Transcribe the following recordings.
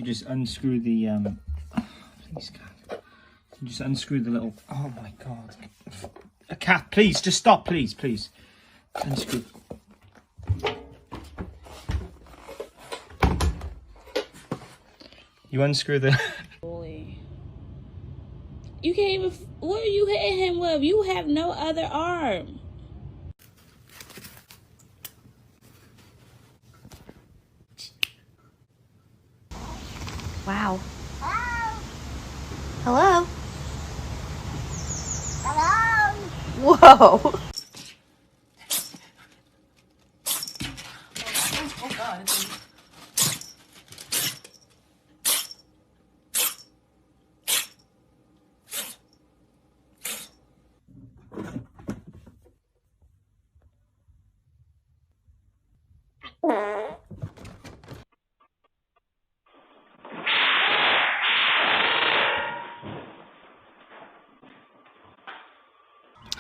you just unscrew the please, cat. You just unscrew the little. Oh my god! A cat, please, just stop, please, please. Unscrew. You unscrew the. You can't even. What are you hitting him with? You have no other arm. Wow. Hello? Hello? Whoa. Oh God.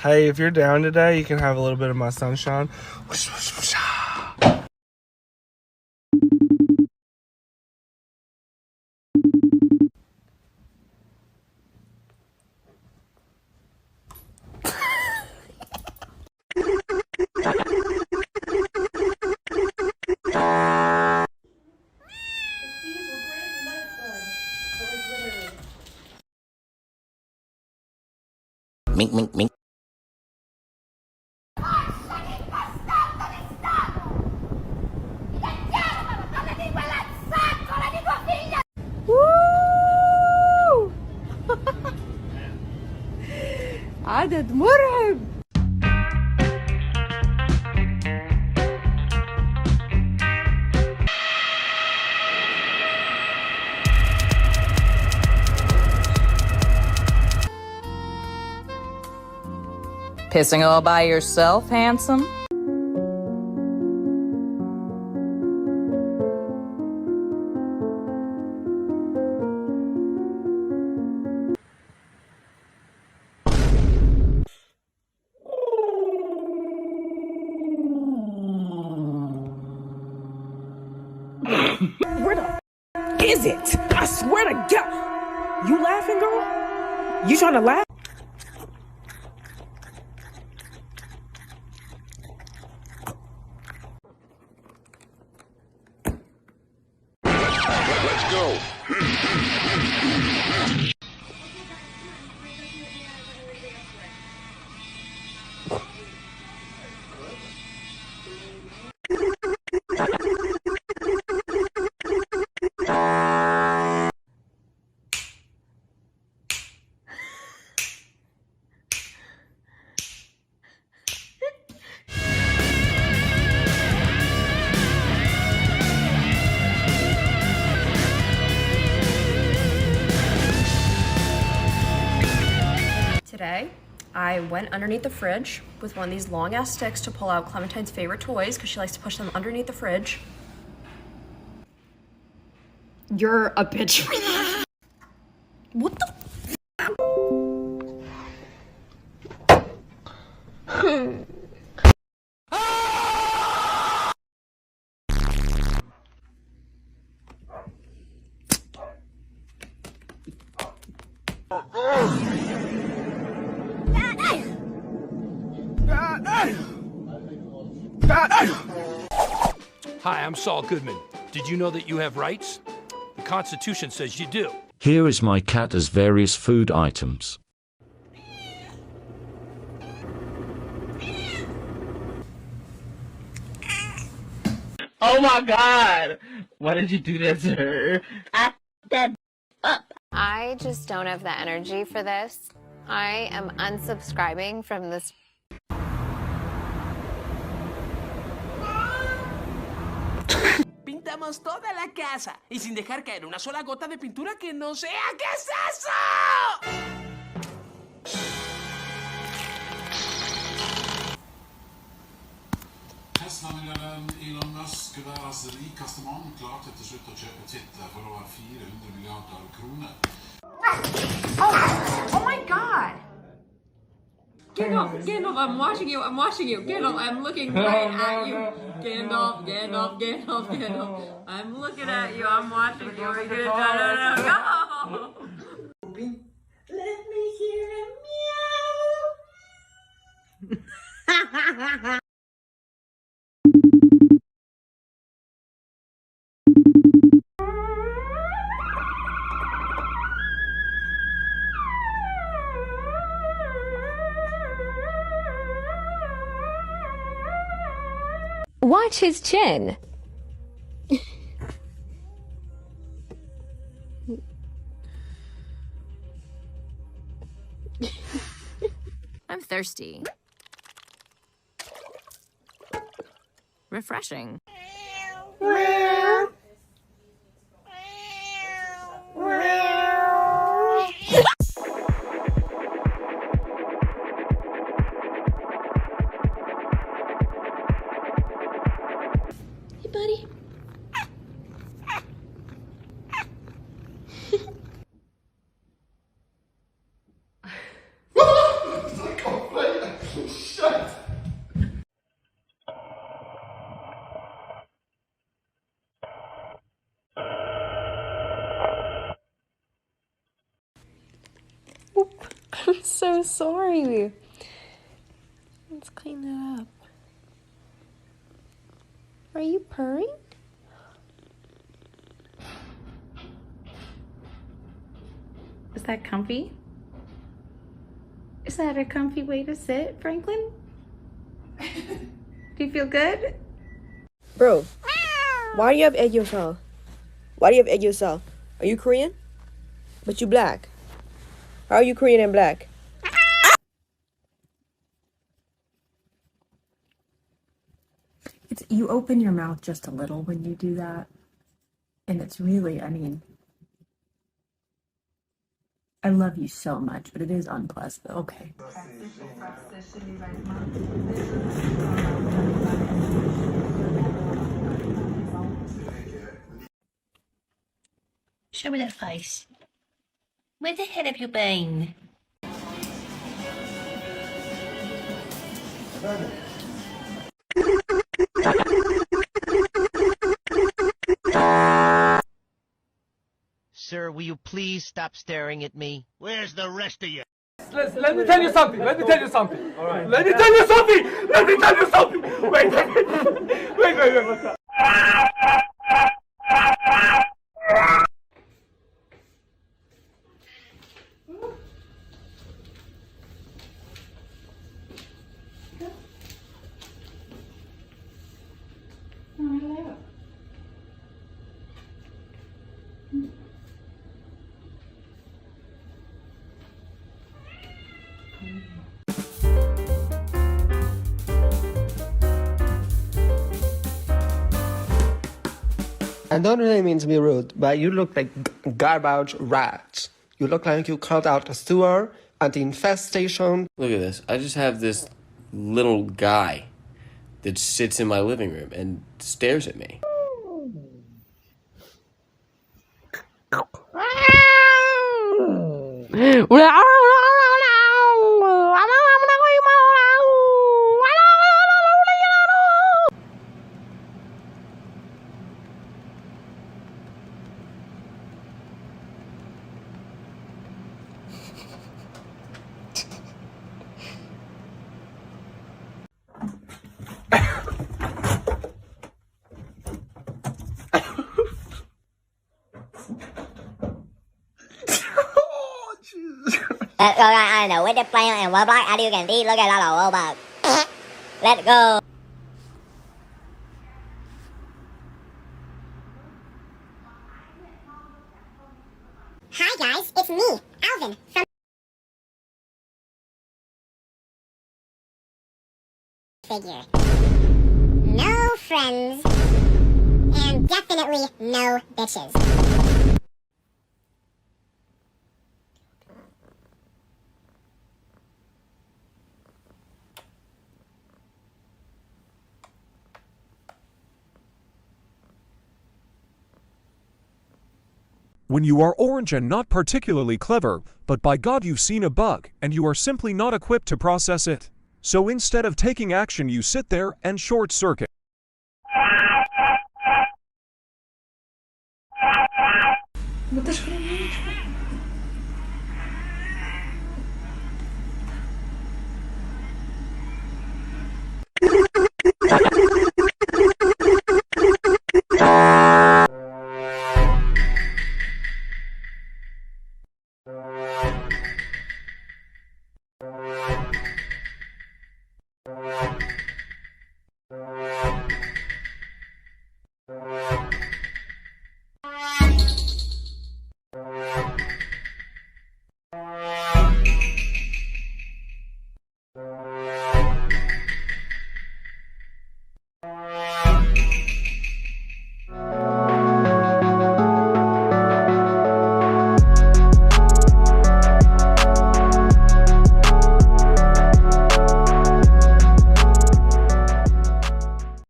Hey, if you're down today, you can have a little bit of my sunshine. Mink, mink, mink. Woo! عدد مرعب. Pissing all by yourself, handsome? Where the is it? I swear to God. You laughing, girl? You trying to laugh? Let's go. Today, I went underneath the fridge with one of these long ass sticks to pull out Clementine's favorite toys because she likes to push them underneath the fridge. You're a bitch. What the Hi, I'm Saul Goodman. Did you know that you have rights? The Constitution says you do. Here is my cat as various food items. Oh my God! Why did you do that to her? I just don't have the energy for this. I am unsubscribing from this. Pintamos toda la casa y sin dejar caer una sola gota de pintura que no sea. ¿Qué es eso? Tesla-miljardæren Elon Musk, verdens rikeste mann, klarte til slutt å kjøpe Twitter for over 400 milliarder kroner. Oh my God! Gandalf, Gandalf, I'm watching you, I'm watching you. Gandalf, I'm looking right at you. Gandalf, Gandalf, Gandalf, Gandalf. I'm looking at you, I'm watching you. Are you gonna go? Let me hear a meow. Watch his chin. I'm thirsty. Refreshing. Hey, buddy. I'm so sorry. Let's clean that up. Are you purring? Is that comfy? Is that a comfy way to sit, Franklin? Do you feel good? Bro, why do you have egg yourself? Why do you have egg yourself? Are you Korean? But you black. How are you Korean and black? You open your mouth just a little when you do that. And it's really, I mean, I love you so much, but it is unpleasant. Okay. Show me that face. Where the hell have you been? Sir, will you please stop staring at me? Where's the rest of you? Let me tell you something. Let me tell you something. All right. Let me tell you something. Let me tell you something. Wait. What's up? I don't really mean to be rude, but you look like garbage rats. You look like you cleaned out the sewer and the infestation. Look at this. I just have this little guy that sits in my living room and stares at me. I know with the player and Roblox, as you can see, look at a lot of Roblox. Let's go. Hi guys, it's me, Alvin, from Figure. No friends, and definitely no bitches. When you are orange and not particularly clever, but by God you've seen a bug, and you are simply not equipped to process it. So instead of taking action you sit there and short circuit.